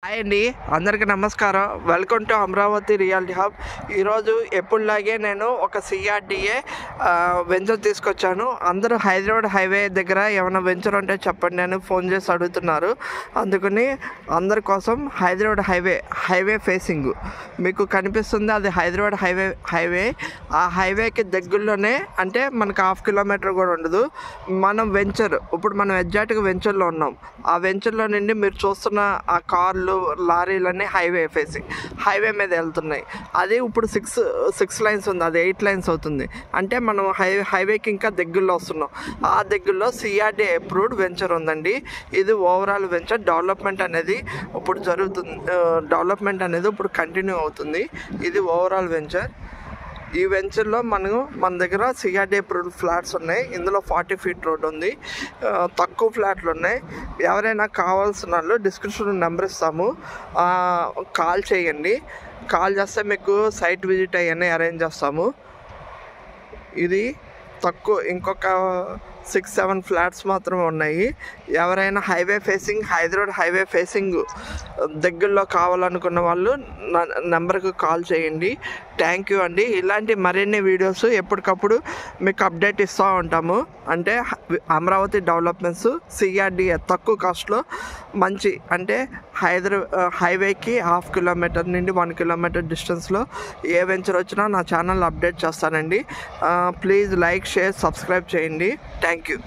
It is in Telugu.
హాయ్ అండి, అందరికీ నమస్కారం. Welcome to Amaravati reality hub. ఈరోజు ఎప్పుడులాగే నేను ఒక సిఆర్డిఏ వెంచర్ తీసుకొచ్చాను. అందరూ హైదరాబాద్ హైవే దగ్గర ఏమైనా వెంచర్ ఉంటే చెప్పండి అని ఫోన్ చేసి అడుగుతున్నారు. అందుకని అందరి కోసం హైదరాబాద్ హైవే ఫేసింగ్ మీకు కనిపిస్తుంది. అది హైదరాబాద్ హైవే. ఆ హైవేకి దగ్గరలోనే, అంటే మనకు 1/2 కిలోమీటర్ కూడా ఉండదు. మనం ఇప్పుడు మనం ఎగ్జాక్ట్గా వెంచర్లో ఉన్నాం. ఆ వెంచర్లో నుండి మీరు చూస్తున్న ఆ కార్లు, లారీలన్నీ హైవే మీద వెళ్తున్నాయి. అది ఇప్పుడు 6 లైన్స్ ఉంది, అది 8 లైన్స్ అవుతుంది. అంటే మనం హైవేకి ఇంకా దగ్గరలో వస్తున్నాం. ఆ దగ్గరలో సిఆర్డీ అప్రూవ్డ్ వెంచర్ ఉందండి. ఇది ఓవరాల్ వెంచర్. డెవలప్మెంట్ అనేది ఇప్పుడు కంటిన్యూ అవుతుంది. ఇది ఓవరాల్ వెంచర్. ఈ వెంచర్లో మన దగ్గర సిఆర్డీ అప్రూవ్డ్ ఫ్లాట్స్ ఉన్నాయి. ఇందులో 40 ఫీట్ రోడ్ ఉంది. తక్కువ ఫ్లాట్లు ఉన్నాయి. ఎవరైనా కావాల్సిన వాళ్ళు డిస్క్రిప్షన్లో నెంబర్ ఇస్తాము, కాల్ చేయండి. కాల్ చేస్తే మీకు సైట్ విజిట్ అవన్నీ అరేంజ్ చేస్తాము. ఇది తక్కువ, ఇంకొక 6-7 ఫ్లాట్స్ మాత్రమే ఉన్నాయి. ఎవరైనా హైదరాబాద్ హైవే ఫేసింగ్ దగ్గరలో కావాలనుకున్న వాళ్ళు నా నెంబర్కి కాల్ చేయండి. థ్యాంక్ యూ అండి. ఇలాంటి మరిన్ని వీడియోస్ ఎప్పటికప్పుడు మీకు అప్డేట్ ఇస్తూ ఉంటాము. అంటే అమరావతి డెవలప్మెంట్స్, సిఆర్డీఏ తక్కువ కాస్ట్లో మంచి, అంటే హైవేకి 1/2 కిలోమీటర్ నుండి 1 కిలోమీటర్ డిస్టెన్స్లో ఏ వెంచర్ వచ్చినా నా ఛానల్ అప్డేట్ చేస్తానండి. ప్లీజ్ లైక్, షేర్, సబ్స్క్రైబ్ చేయండి. Thank you.